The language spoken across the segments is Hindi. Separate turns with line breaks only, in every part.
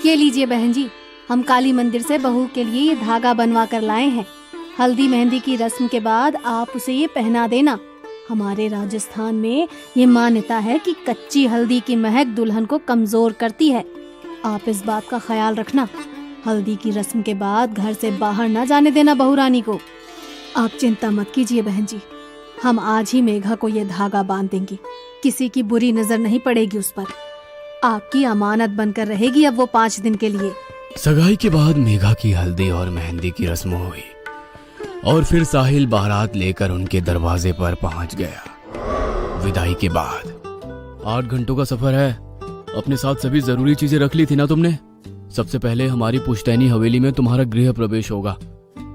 ये लीजिए बहन जी, हम काली मंदिर से बहू के लिए ये धागा बनवा कर लाए हैं। हल्दी मेहंदी की रस्म के बाद आप उसे ये पहना देना। हमारे राजस्थान में ये मान्यता है कि कच्ची हल्दी की महक दुल्हन को कमजोर करती है। आप इस बात का ख्याल रखना। हल्दी की रस्म के बाद घर से बाहर न जाने देना बहू रानी को। आप चिंता मत कीजिए बहन जी, हम आज ही मेघा को ये धागा बांध देंगे। किसी की बुरी नजर नहीं पड़ेगी उस पर। आपकी अमानत बनकर रहेगी अब वो 5 दिन के लिए।
सगाई के बाद मेघा की हल्दी और मेहंदी की रस्म हुई और फिर साहिल बारात लेकर उनके दरवाजे पर पहुंच गया। विदाई के बाद 8 घंटों का सफर है। अपने साथ सभी जरूरी चीजें रख ली थी ना तुमने? सबसे पहले हमारी पुश्तैनी हवेली में तुम्हारा गृह प्रवेश होगा।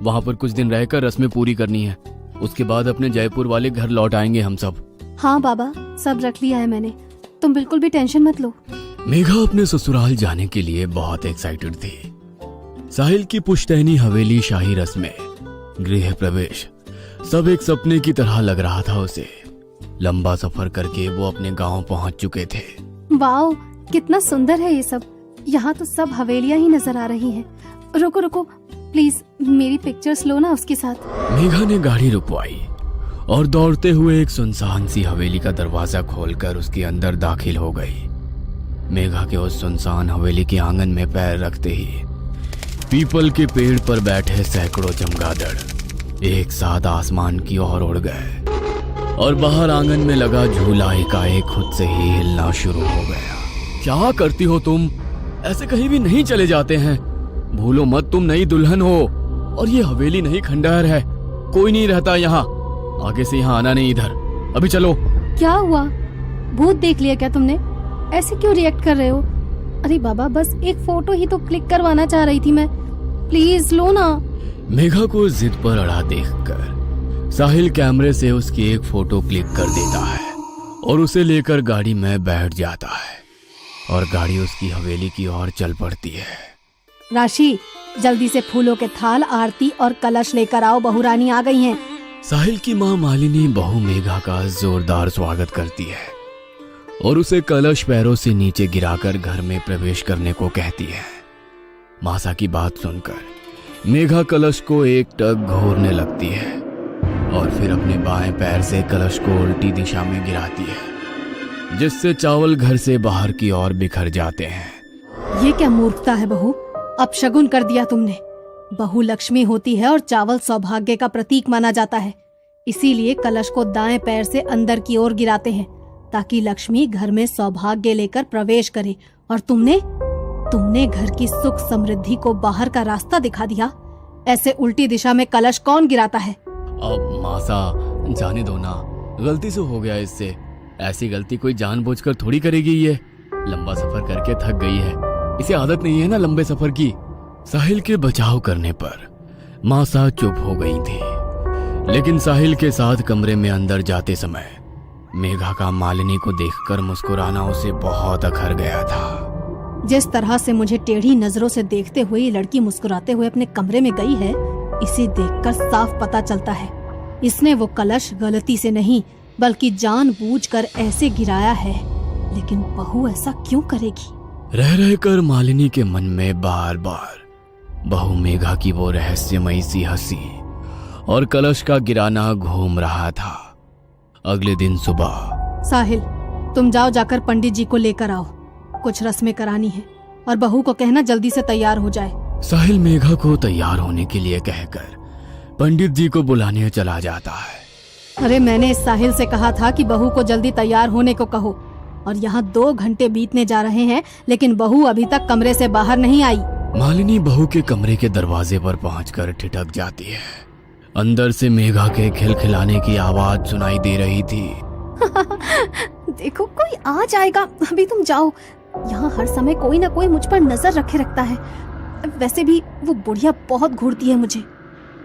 वहां पर कुछ दिन रहकर रस्में पूरी करनी है। उसके बाद अपने जयपुर वाले घर लौट आएंगे हम सब।
हाँ बाबा, सब रख लिया है मैंने, तुम बिल्कुल भी टेंशन मत लो।
मेघा अपने ससुराल जाने के लिए बहुत एक्साइटेड थी। साहिल की पुश्तैनी हवेली, शाही रस्में, गृह प्रवेश, सब एक सपने की तरह लग रहा था उसे। लंबा सफर करके वो अपने गांव पहुंच चुके थे।
वाओ, कितना सुंदर है ये सब। यहाँ तो सब हवेलियाँ ही नजर आ रही हैं। रुको रुको, प्लीज मेरी पिक्चर्स लो ना उसके साथ।
मेघा ने गाड़ी रुकवाई और दौड़ते हुए एक सुनसान सी हवेली का दरवाजा खोलकर उसके अंदर दाखिल हो गई। मेघा के उस सुनसान हवेली के आंगन में पैर रखते ही पीपल के पेड़ पर बैठे सैकड़ों चमगादड़ एक साथ आसमान की ओर उड़ गए और बाहर आंगन में लगा झूला एकाएक खुद से ही हिलना शुरू हो गया। क्या करती हो तुम? ऐसे कहीं भी नहीं चले जाते हैं। भूलो मत, तुम नई दुल्हन हो और ये हवेली नहीं खंडहर है। कोई नहीं रहता यहाँ। आगे से यहाँ आना नहीं इधर। अभी चलो।
क्या हुआ? भूत देख लिया क्या तुमने? ऐसे क्यों रिएक्ट कर रहे हो? अरे बाबा, बस एक फोटो ही तो क्लिक करवाना चाह रही थी मैं। प्लीज लो ना।
मेघा को जिद पर अड़ा देखकर साहिल कैमरे से उसकी एक फोटो क्लिक कर देता है और उसे लेकर गाड़ी में बैठ जाता है और गाड़ी उसकी हवेली की ओर चल पड़ती है।
राशि, जल्दी से फूलों के थाल, आरती और कलश लेकर आओ, बहू रानी आ गई हैं।
साहिल की माँ मालिनी बहू मेघा का जोरदार स्वागत करती है और उसे कलश पैरों से नीचे गिराकर घर में प्रवेश करने को कहती है। मासा की बात सुनकर मेघा कलश को एक टक घोरने लगती है और फिर अपने बाएं पैर से कलश को उल्टी दिशा में गिराती है, जिससे चावल घर से बाहर की ओर बिखर जाते हैं।
ये क्या मूर्खता है बहू, अपशगुन कर दिया तुमने। बहू लक्ष्मी होती है और चावल सौभाग्य का प्रतीक माना जाता है। इसीलिए कलश को दाएं पैर से अंदर की ओर गिराते हैं ताकि लक्ष्मी घर में सौभाग्य लेकर प्रवेश करे। और तुमने घर की सुख समृद्धि को बाहर का रास्ता दिखा दिया। ऐसे उल्टी दिशा में कलश कौन गिराता है?
अब मासा, जाने दो ना, गलती से हो गया इससे। ऐसी गलती कोई जानबूझकर थोड़ी करेगी। ये लंबा सफर करके थक गई है, इसे आदत नहीं है ना लंबे सफर की। साहिल के बचाव करने पर मासा चुप हो गई थी, लेकिन साहिल के साथ कमरे में अंदर जाते समय मेघा का मालिनी को देखकर मुस्कुराना उसे बहुत अखर गया था।
जिस तरह से मुझे टेढ़ी नजरों से देखते हुए ये लड़की मुस्कुराते हुए अपने कमरे में गई है, इसे देखकर साफ पता चलता है इसने वो कलश गलती से नहीं बल्कि जानबूझकर ऐसे गिराया है। लेकिन बहू ऐसा क्यों करेगी?
रह रहकर मालिनी के मन में बार बार बहू मेघा की वो रहस्यमयी सी हंसी और कलश का गिराना घूम रहा था। अगले दिन सुबह,
साहिल, तुम जाकर पंडित जी को लेकर आओ। कुछ रस्में करानी है और बहू को कहना जल्दी से तैयार हो जाए।
साहिल मेघा को तैयार होने के लिए कहकर पंडित जी को बुलाने चला जाता है।
अरे मैंने इस साहिल से कहा था कि बहू को जल्दी तैयार होने को कहो, और यहाँ 2 घंटे बीतने जा रहे हैं लेकिन बहू अभी तक कमरे से बाहर नहीं आई।
मालिनी बहू के कमरे के दरवाजे पर पहुंचकर ठिठक जाती है। अंदर से मेघा के खिलखिलाने की आवाज सुनाई दे रही थी।
देखो, कोई आ जाएगा, अभी तुम जाओ। यहाँ हर समय कोई ना कोई मुझ पर नजर रखे रखता है। वैसे भी वो बुढ़िया बहुत घूरती है मुझे।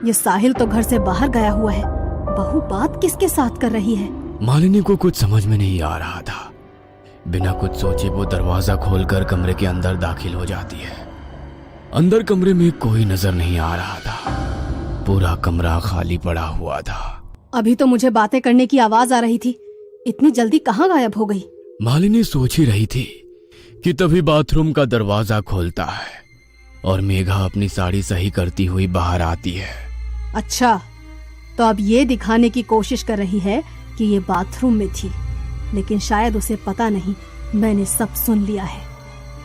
ये साहिल तो घर से बाहर गया हुआ है, बहू बात किसके साथ कर रही है?
मालिनी को कुछ समझ में नहीं आ रहा था। बिना कुछ सोचे वो दरवाजा खोलकर कमरे के अंदर दाखिल हो जाती है। अंदर कमरे में कोई नजर नहीं आ रहा था। पूरा कमरा खाली पड़ा हुआ था।
अभी तो मुझे बातें करने की आवाज आ रही थी, इतनी जल्दी कहाँ गायब हो गई?
मालिनी सोच ही रही थी कि तभी बाथरूम का दरवाजा खोलता है और मेघा अपनी साड़ी सही करती हुई बाहर आती है।
अच्छा, तो अब ये दिखाने की कोशिश कर रही है कि ये बाथरूम में थी, लेकिन शायद उसे पता नहीं मैंने सब सुन लिया है।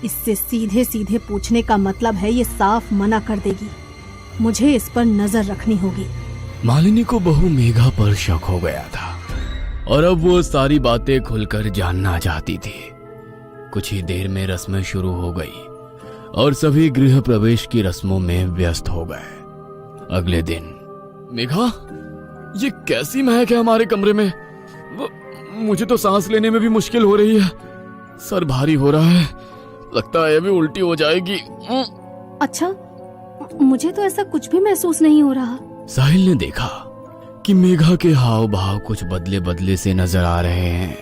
इससे सीधे सीधे पूछने का मतलब है ये साफ मना कर देगी। मुझे इस पर नजर रखनी होगी।
मालिनी को बहू मेघा पर शक हो गया था और अब वो सारी बातें खुलकर जानना चाहती थी। कुछ ही देर में रस्में शुरू हो गई और सभी गृह प्रवेश की रस्मों में व्यस्त हो गए। अगले दिन, मेघा, ये कैसी महक है हमारे कमरे में? मुझे तो सांस लेने में भी मुश्किल हो रही है। सर भारी हो रहा है, लगता है अभी उल्टी हो जाएगी।
अच्छा, मुझे तो ऐसा कुछ भी महसूस नहीं हो रहा।
साहिल ने देखा कि मेघा के हाव भाव कुछ बदले बदले से नजर आ रहे हैं।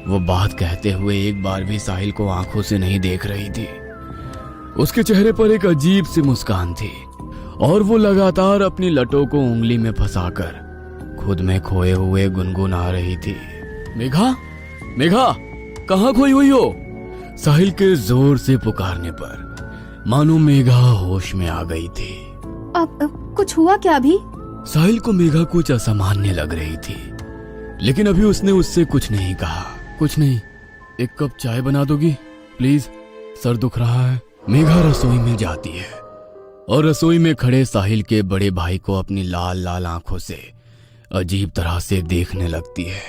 वो बात कहते हुए एक बार भी साहिल को आंखों से नहीं देख रही थी। उसके चेहरे पर एक अजीब सी मुस्कान थी और वो लगातार अपनी लटों को उंगली में फंसाकर खुद में खोए हुए गुनगुना रही थी। मेघा, मेघा, कहाँ खोई हुई हो? साहिल के जोर से पुकारने पर मानो मेघा होश में आ गई थी।
अब कुछ हुआ क्या अभी?
साहिल को मेघा कुछ असामान्य लग रही थी, लेकिन अभी उसने उससे कुछ नहीं कहा। कुछ नहीं, एक कप चाय बना दोगी प्लीज? सर दुख रहा है। मेघा रसोई में जाती है और रसोई में खड़े साहिल के बड़े भाई को अपनी लाल लाल आंखों से अजीब तरह से देखने लगती है।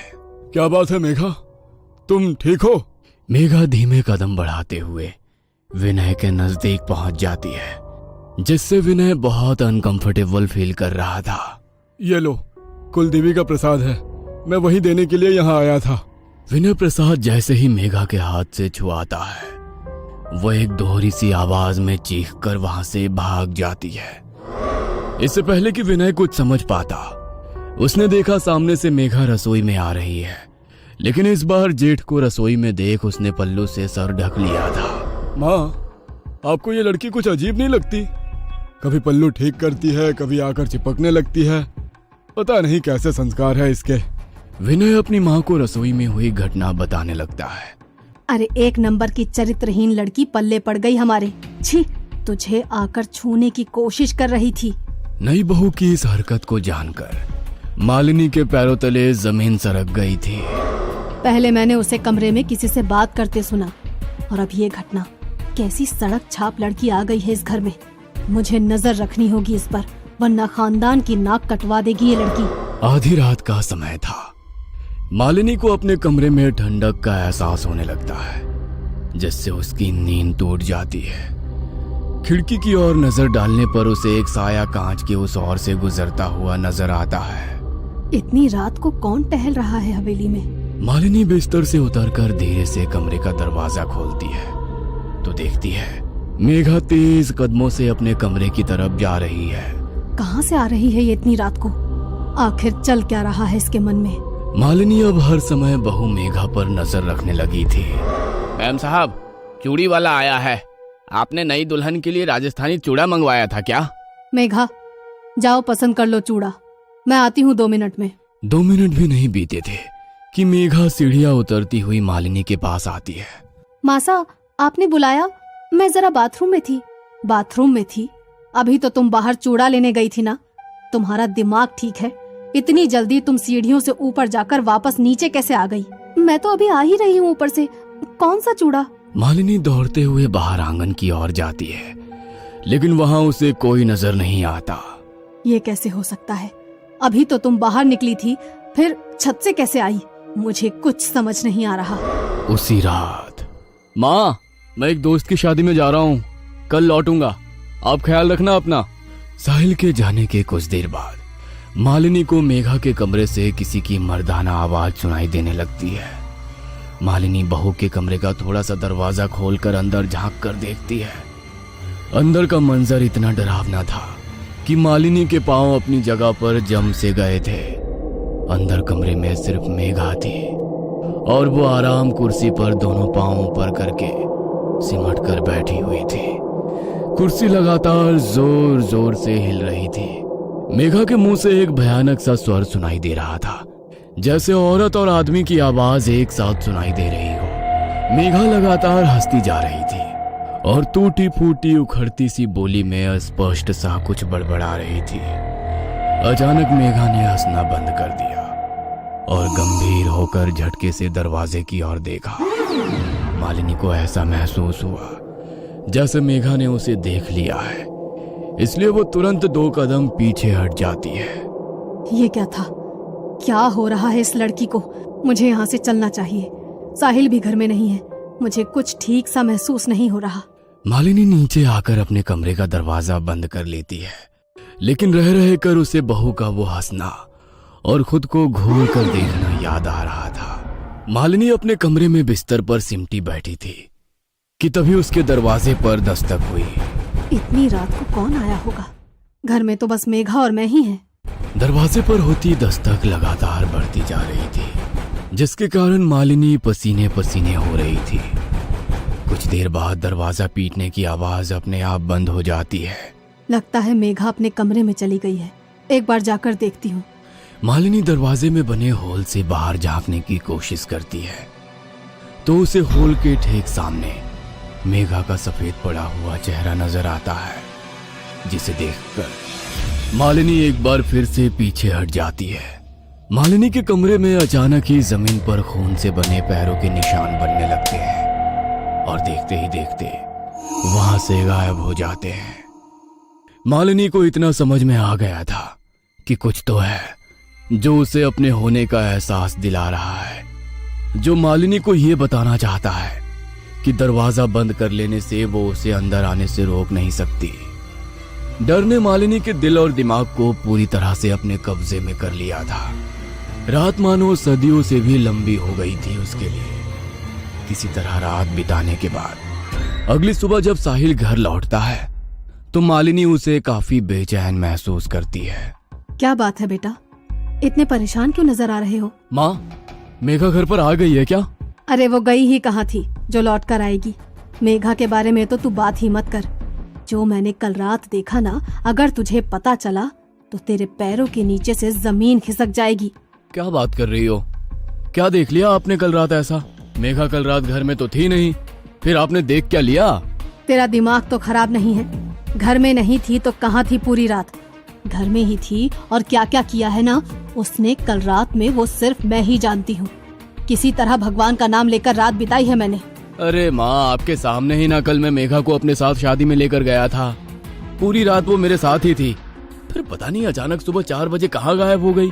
क्या बात है मेघा, तुम ठीक हो? मेघा धीमे कदम बढ़ाते हुए विनय के नजदीक पहुंच जाती है, जिससे विनय बहुत अनकंफर्टेबल फील कर रहा था। ये लो, कुलदेवी का प्रसाद है, मैं वही देने के लिए यहाँ आया था। विनय प्रसाद जैसे ही मेघा के हाथ से छुआता है, वो एक दोहरी सी आवाज में चीख कर वहां से भाग जाती है। इससे पहले कि विनय कुछ समझ पाता, उसने देखा सामने से मेघा रसोई में आ रही है, लेकिन इस बार जेठ को रसोई में देख उसने पल्लू से सर ढक लिया था। माँ, आपको ये लड़की कुछ अजीब नहीं लगती? कभी पल्लू ठीक करती है, कभी आकर चिपकने लगती है, पता नहीं कैसे संस्कार है इसके। विनय अपनी माँ को रसोई में हुई घटना बताने लगता है।
अरे एक नंबर की चरित्रहीन लड़की पल्ले पड़ गई हमारे। छी, तुझे आकर छूने की कोशिश कर रही थी।
नई बहू की इस हरकत को जानकर मालिनी के पैरों तले जमीन सरक गई थी।
पहले मैंने उसे कमरे में किसी से बात करते सुना और अब ये घटना। कैसी सड़क छाप लड़की आ गई है इस घर में। मुझे नजर रखनी होगी इस पर, वरना खानदान की नाक कटवा देगी ये लड़की।
आधी रात का समय था। मालिनी को अपने कमरे में ठंडक का एहसास होने लगता है, जिससे उसकी नींद टूट जाती है। खिड़की की ओर नजर डालने पर उसे एक साया कांच के उस ओर से गुजरता हुआ नजर आता है।
इतनी रात को कौन टहल रहा है हवेली में?
मालिनी बिस्तर से उतरकर धीरे से कमरे का दरवाजा खोलती है तो देखती है मेघा तेज कदमों से अपने कमरे की तरफ जा रही है।
कहाँ से आ रही है ये इतनी रात को? आखिर चल क्या रहा है इसके मन में?
मालिनी अब हर समय बहू मेघा पर नजर रखने लगी थी। मैम साहब, चूड़ी वाला आया है। आपने नई दुल्हन के लिए राजस्थानी चूड़ा मंगवाया था क्या?
मेघा, जाओ पसंद कर लो चूड़ा, मैं आती हूँ 2 मिनट में।
2 मिनट भी नहीं बीते थे कि मेघा सीढ़ियां उतरती हुई मालिनी के पास आती है।
मासा, आपने बुलाया? मैं जरा बाथरूम में थी। बाथरूम में थी? अभी तो तुम बाहर चूड़ा लेने गई थी ना। तुम्हारा दिमाग ठीक है? इतनी जल्दी तुम सीढ़ियों से ऊपर जाकर वापस नीचे कैसे आ गई? मैं तो अभी आ ही रही हूँ ऊपर से। कौन सा चूड़ा?
मालिनी दौड़ते हुए बाहर आंगन की ओर जाती है, लेकिन वहाँ उसे कोई नजर नहीं आता।
ये कैसे हो सकता है? अभी तो तुम बाहर निकली थी, फिर छत से कैसे आई? मुझे कुछ समझ नहीं आ रहा।
उसी रात। माँ, मैं एक दोस्त की शादी में जा रहा हूँ, कल लौटूंगा, आप ख्याल रखना अपना। साहिल के जाने के कुछ देर बाद मालिनी को मेघा के कमरे से किसी की मर्दाना आवाज सुनाई देने लगती है। मालिनी बहू के कमरे का थोड़ा सा दरवाजा खोलकर अंदर झांक कर देखती है। अंदर का मंजर इतना डरावना था कि मालिनी के पांव अपनी जगह पर जम से गए थे। अंदर कमरे में सिर्फ मेघा थी और वो आराम कुर्सी पर दोनों पांव ऊपर करके सिमट कर बैठी हुई थी। कुर्सी लगातार जोर जोर से हिल रही थी। मेघा के मुंह से एक भयानक सा स्वर सुनाई दे रहा था, जैसे औरत और आदमी की आवाज एक साथ सुनाई दे रही हो। मेघा लगातार हंसती जा रही थी और टूटी फूटी उखड़ती सी बोली में अस्पष्ट सा कुछ बड़बड़ा रही थी। अचानक मेघा ने हंसना बंद कर दिया और गंभीर होकर झटके से दरवाजे की ओर देखा। मालिनी को ऐसा महसूस हुआ जैसे मेघा ने उसे देख लिया है, इसलिए वो तुरंत 2 कदम पीछे हट जाती है।
ये क्या था? क्या हो रहा है इस लड़की को? मुझे यहाँ से चलना चाहिए। साहिल भी घर में नहीं है, मुझे कुछ ठीक सा महसूस नहीं हो रहा।
मालिनी नीचे आकर अपने कमरे का दरवाजा बंद कर लेती है, लेकिन रह रह कर उसे बहू का वो हंसना और खुद को घूर कर देखना याद आ रहा था। मालिनी अपने कमरे में बिस्तर पर सिमटी बैठी थी कि तभी उसके दरवाजे पर दस्तक हुई।
इतनी रात को कौन आया होगा? घर में तो बस मेघा और मैं ही हैं।
दरवाजे पर होती दस्तक लगातार बढ़ती जा रही थी, जिसके कारण मालिनी पसीने पसीने हो रही थी। कुछ देर बाद दरवाजा पीटने की आवाज अपने आप बंद हो जाती है।
लगता है मेघा अपने कमरे में चली गई है, एक बार जाकर देखती हूँ।
मालिनी दरवाजे में बने होल से बाहर झांकने की कोशिश करती है तो उसे होल के ठीक सामने मेघा का सफेद पड़ा हुआ चेहरा नजर आता है, जिसे देखकर मालिनी एक बार फिर से पीछे हट जाती है। मालिनी के कमरे में अचानक ही जमीन पर खून से बने पैरों के निशान बनने लगते हैं और देखते ही देखते वहां से गायब हो जाते हैं। मालिनी को इतना समझ में आ गया था कि कुछ तो है जो उसे अपने होने का एहसास दिला रहा है, जो मालिनी को यह बताना चाहता है कि दरवाजा बंद कर लेने से वो उसे अंदर आने से रोक नहीं सकती। डर ने मालिनी के दिल और दिमाग को पूरी तरह से अपने कब्जे में कर लिया था। रात मानो सदियों से भी लंबी हो गई थी उसके लिए। किसी तरह रात बिताने के बाद अगली सुबह जब साहिल घर लौटता है तो मालिनी उसे काफी बेचैन महसूस करती है।
क्या बात है बेटा, इतने परेशान क्यों नजर आ रहे हो?
माँ, मेघा घर पर आ गई है क्या?
अरे वो गई ही कहाँ थी जो लौट कर आएगी। मेघा के बारे में तो तू बात ही मत कर। जो मैंने कल रात देखा ना, अगर तुझे पता चला तो तेरे पैरों के नीचे से जमीन खिसक जाएगी।
क्या बात कर रही हो? क्या देख लिया आपने कल रात ऐसा? मेघा कल रात घर में तो थी नहीं, फिर आपने देख क्या लिया?
तेरा दिमाग तो खराब नहीं है? घर में नहीं थी तो कहाँ थी पूरी रात? घर में ही थी और क्या क्या किया है ना उसने कल रात में, वो सिर्फ मैं ही जानती हूँ। किसी तरह भगवान का नाम लेकर रात बिताई है मैंने।
अरे माँ, आपके सामने ही ना कल मैं मेघा को अपने साथ शादी में लेकर गया था। पूरी रात वो मेरे साथ ही थी, फिर पता नहीं अचानक सुबह 4 बजे कहाँ गायब हो गई।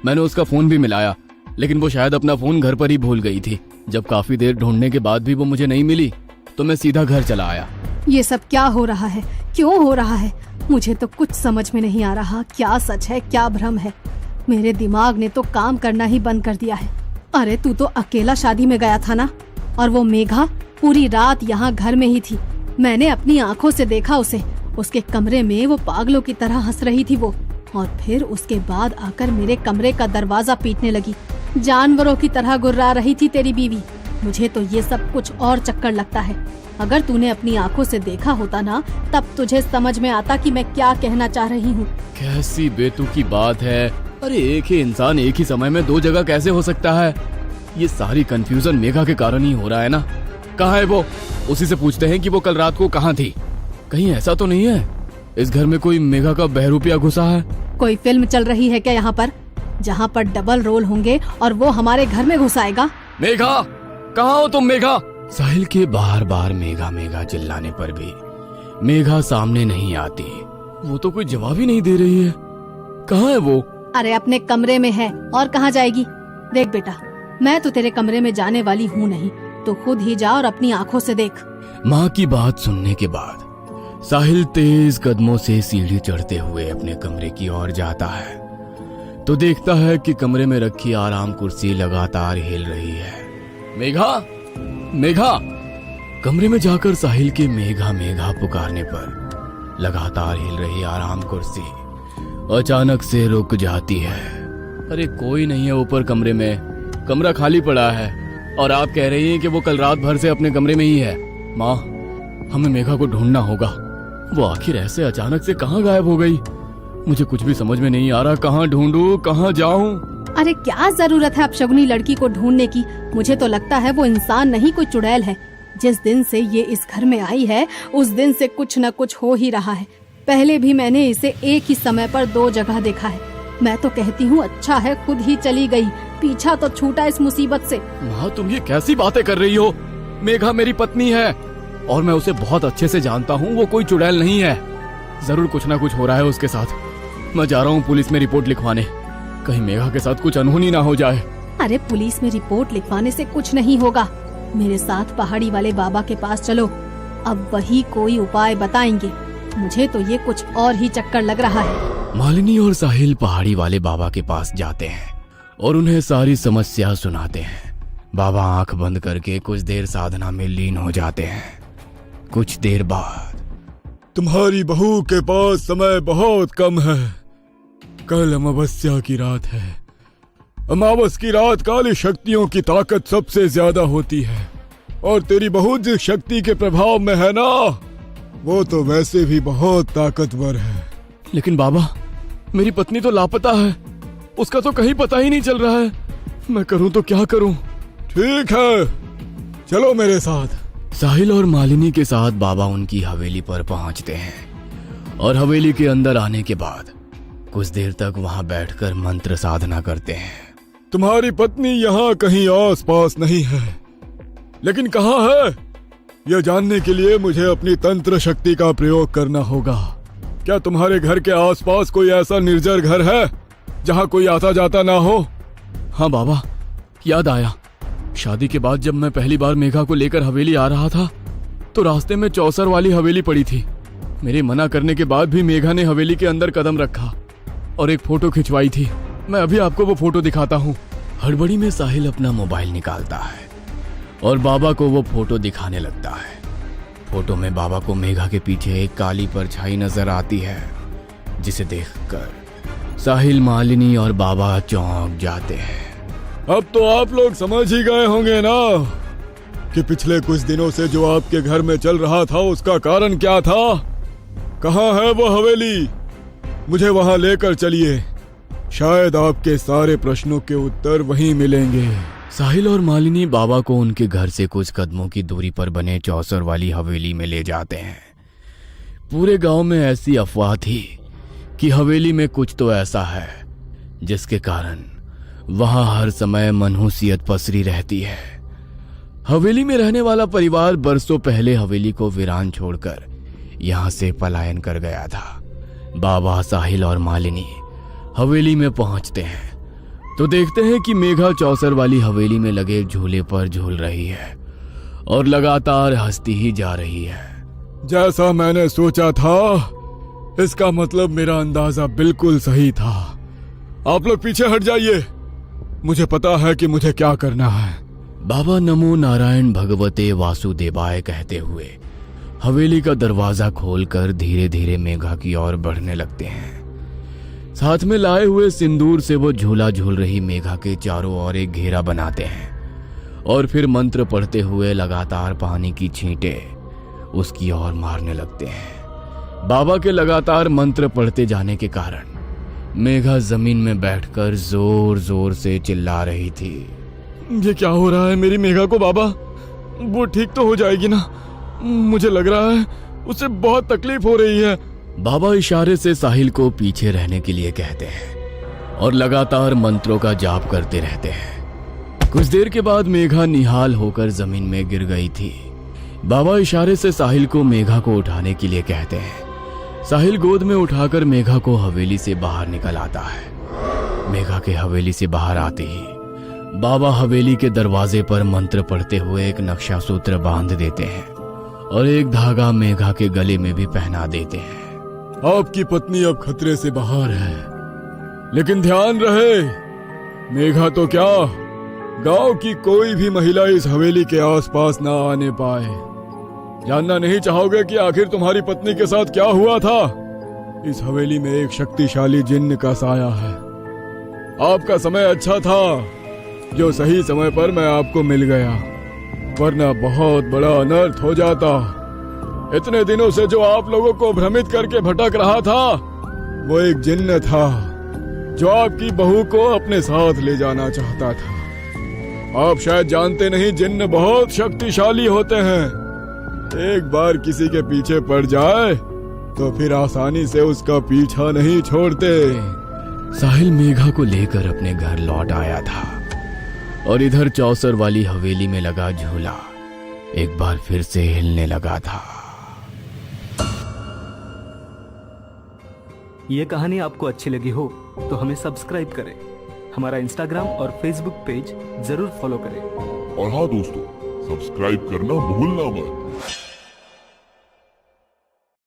मैंने उसका फोन भी मिलाया, लेकिन वो शायद अपना फोन घर पर ही भूल गई थी। जब काफी देर ढूंढने के बाद भी वो मुझे नहीं मिली तो मैं सीधा घर चला आया।
ये सब क्या हो रहा है? क्यों हो रहा है? मुझे तो कुछ समझ में नहीं आ रहा। क्या सच है, क्या भ्रम है? मेरे दिमाग ने तो काम करना ही बंद कर दिया है। अरे तू तो अकेला शादी में गया था ना, और वो मेघा पूरी रात यहाँ घर में ही थी। मैंने अपनी आंखों से देखा उसे। उसके कमरे में वो पागलों की तरह हंस रही थी वो, और फिर उसके बाद आकर मेरे कमरे का दरवाजा पीटने लगी। जानवरों की तरह गुर्रा रही थी तेरी बीवी। मुझे तो ये सब कुछ और चक्कर लगता है। अगर तूने अपनी आंखों से देखा होता ना, तब तुझे समझ में आता कि मैं क्या कहना चाह रही हूँ।
कैसी बेतुकी बात है। अरे एक ही इंसान एक ही समय में 2 जगह कैसे हो सकता है? ये सारी कंफ्यूजन मेघा के कारण ही हो रहा है ना। कहाँ है वो? उसी से पूछते हैं कि वो कल रात को कहाँ थी। कहीं ऐसा तो नहीं है इस घर में कोई मेघा का बहरूपिया घुसा है?
कोई फिल्म चल रही है क्या यहाँ पर, जहाँ पर डबल रोल होंगे और वो हमारे घर में घुस आएगा?
मेघा, कहाँ हो तुम मेघा? साहिल के बार बार मेघा मेघा चिल्लाने पर भी मेघा सामने नहीं आती। वो तो कोई जवाब ही नहीं दे रही है। कहाँ है वो?
अरे अपने कमरे में है, और कहाँ जाएगी? देख बेटा, मैं तो तेरे कमरे में जाने वाली हूँ नहीं, तो खुद ही जा और अपनी आंखों से देख।
माँ की बात सुनने के बाद साहिल तेज कदमों से सीढ़ी चढ़ते हुए अपने कमरे की ओर जाता है तो देखता है कि कमरे में रखी आराम कुर्सी लगातार हिल रही है। मेघा, मेघा! कमरे में जाकर साहिल के मेघा मेघा पुकारने पर लगातार हिल रही आराम कुर्सी अचानक से रुक जाती है। अरे कोई नहीं है ऊपर कमरे में, कमरा खाली पड़ा है, और आप कह रही हैं कि वो कल रात भर से अपने कमरे में ही है। माँ, हमें मेघा को ढूंढना होगा। वो आखिर ऐसे अचानक से कहाँ गायब हो गई? मुझे कुछ भी समझ में नहीं आ रहा। कहाँ ढूंढूं, कहाँ जाऊं?
अरे क्या जरूरत है अपशगुनी लड़की को ढूंढने की? मुझे तो लगता है वो इंसान नहीं, कोई चुड़ैल है। जिस दिन से ये इस घर में आई है उस दिन से कुछ न कुछ हो ही रहा है। पहले भी मैंने इसे एक ही समय पर 2 जगह देखा है। मैं तो कहती हूँ अच्छा है खुद ही चली गई, पीछा तो छूटा इस मुसीबत से।
माँ, तुम ये कैसी बातें कर रही हो? मेघा मेरी पत्नी है और मैं उसे बहुत अच्छे से जानता हूँ। वो कोई चुड़ैल नहीं है। जरूर कुछ ना कुछ हो रहा है उसके साथ। मैं जा रहा हूँ पुलिस में रिपोर्ट लिखवाने, कहीं मेघा के साथ कुछ अनहोनी ना हो जाए।
अरे पुलिस में रिपोर्ट लिखवाने से कुछ नहीं होगा। मेरे साथ पहाड़ी वाले बाबा के पास चलो, अब वही कोई उपाय बताएंगे। मुझे तो ये कुछ और ही चक्कर लग रहा है।
मालिनी और साहिल पहाड़ी वाले बाबा के पास जाते हैं और उन्हें सारी समस्या सुनाते हैं। बाबा आंख बंद करके कुछ देर साधना में लीन हो जाते हैं। कुछ देर बाद,
तुम्हारी बहू के पास समय बहुत कम है। कल अमावस्या की रात है। अमावस की रात काली शक्तियों की ताकत सबसे ज्यादा होती है और तेरी बहू जिस शक्ति के प्रभाव में है ना, वो तो वैसे भी बहुत ताकतवर है।
लेकिन बाबा, मेरी पत्नी तो लापता है। उसका तो कहीं पता ही नहीं चल रहा है। मैं करूं तो क्या करूं?
ठीक है, चलो मेरे साथ।
साहिल और मालिनी के साथ बाबा उनकी हवेली पर पहुंचते हैं और हवेली के अंदर आने के बाद कुछ देर तक वहां बैठकर मंत्र साधना करते हैं।
तुम्हारी पत्नी यहाँ कहीं आस पास नहीं है, लेकिन कहाँ है यह जानने के लिए मुझे अपनी तंत्र शक्ति का प्रयोग करना होगा। क्या तुम्हारे घर के आसपास कोई ऐसा निर्जर घर है जहाँ कोई आता जाता ना हो?
हाँ बाबा, याद आया। शादी के बाद जब मैं पहली बार मेघा को लेकर हवेली आ रहा था तो रास्ते में चौसर वाली हवेली पड़ी थी। मेरे मना करने के बाद भी मेघा ने हवेली के अंदर कदम रखा और एक फोटो खिंचवाई थी। मैं अभी आपको वो फोटो दिखाता हूँ। हड़बड़ी में साहिल अपना मोबाइल निकालता है और बाबा को वो फोटो दिखाने लगता है। फोटो में बाबा को मेघा के पीछे एक काली परछाई नजर आती है, जिसे देखकर साहिल, मालिनी और बाबा चौंक जाते हैं।
अब तो आप लोग समझ ही गए होंगे ना कि पिछले कुछ दिनों से जो आपके घर में चल रहा था उसका कारण क्या था। कहाँ है वो हवेली? मुझे वहां लेकर चलिए, शायद आपके सारे प्रश्नों के उत्तर वहीं मिलेंगे।
साहिल और मालिनी बाबा को उनके घर से कुछ कदमों की दूरी पर बने चौसर वाली हवेली में ले जाते हैं। पूरे गांव में ऐसी अफवाह थी कि हवेली में कुछ तो ऐसा है जिसके कारण वहां हर समय मनहूसियत पसरी रहती है। हवेली में रहने वाला परिवार बरसों पहले हवेली को वीरान छोड़कर यहां से पलायन कर गया था। बाबा, साहिल और मालिनी हवेली में पहुंचते हैं तो देखते हैं कि मेघा चौसर वाली हवेली में लगे झूले पर झूल रही है और लगातार हंसती ही जा रही है।
जैसा मैंने सोचा था, इसका मतलब मेरा अंदाजा बिल्कुल सही था। आप लोग पीछे हट जाइए, मुझे पता है कि मुझे क्या करना है।
बाबा नमो नारायण भगवते वासुदेवाय कहते हुए हवेली का दरवाजा खोलकर धीरे धीरे मेघा की ओर बढ़ने लगते हैं। साथ में लाए हुए सिंदूर से वो झूला झूल रही मेघा के चारों ओर एक घेरा बनाते हैं और फिर मंत्र पढ़ते हुए लगातार पानी की छींटें उसकी ओर मारने लगते हैं। बाबा के लगातार मंत्र पढ़ते जाने के कारण मेघा जमीन में बैठकर जोर जोर से चिल्ला रही थी।
ये क्या हो रहा है मेरी मेघा को? बाबा, वो ठीक तो हो जाएगी ना? मुझे लग रहा है उसे बहुत तकलीफ हो रही है।
बाबा इशारे से साहिल को पीछे रहने के लिए कहते हैं और लगातार मंत्रों का जाप करते रहते हैं। कुछ देर के बाद मेघा निहाल होकर जमीन में गिर गई थी। बाबा इशारे से साहिल को मेघा को उठाने के लिए कहते हैं। साहिल गोद में उठाकर मेघा को हवेली से बाहर निकल आता है। मेघा के हवेली से बाहर आते ही बाबा हवेली के दरवाजे पर मंत्र पढ़ते हुए एक नक्शा सूत्र बांध देते हैं और एक धागा मेघा के गले में भी पहना देते हैं।
आपकी पत्नी अब खतरे से बाहर है, लेकिन ध्यान रहे, मेघा तो क्या, गांव की कोई भी महिला इस हवेली के आसपास ना आने पाए। जानना नहीं चाहोगे कि आखिर तुम्हारी पत्नी के साथ क्या हुआ था? इस हवेली में एक शक्तिशाली जिन्न का साया है। आपका समय अच्छा था जो सही समय पर मैं आपको मिल गया, वरना बहुत बड़ा अनर्थ हो जाता। इतने दिनों से जो आप लोगों को भ्रमित करके भटक रहा था वो एक जिन्न था। जो आपकी बहू को अपने साथ ले जाना चाहता था। आप शायद जानते नहीं, जिन्न बहुत शक्तिशाली होते हैं। एक बार किसी के पीछे पड़ जाए तो फिर आसानी से उसका पीछा नहीं छोड़ते।
साहिल मेघा को लेकर अपने घर लौट आया था और इधर चौसर वाली हवेली में लगा झूला एक बार फिर से हिलने लगा था।
ये कहानी आपको अच्छी लगी हो तो हमें सब्सक्राइब करें, हमारा इंस्टाग्राम और फेसबुक पेज जरूर फॉलो करें।
और हाँ दोस्तों, सब्सक्राइब करना भूलना मत।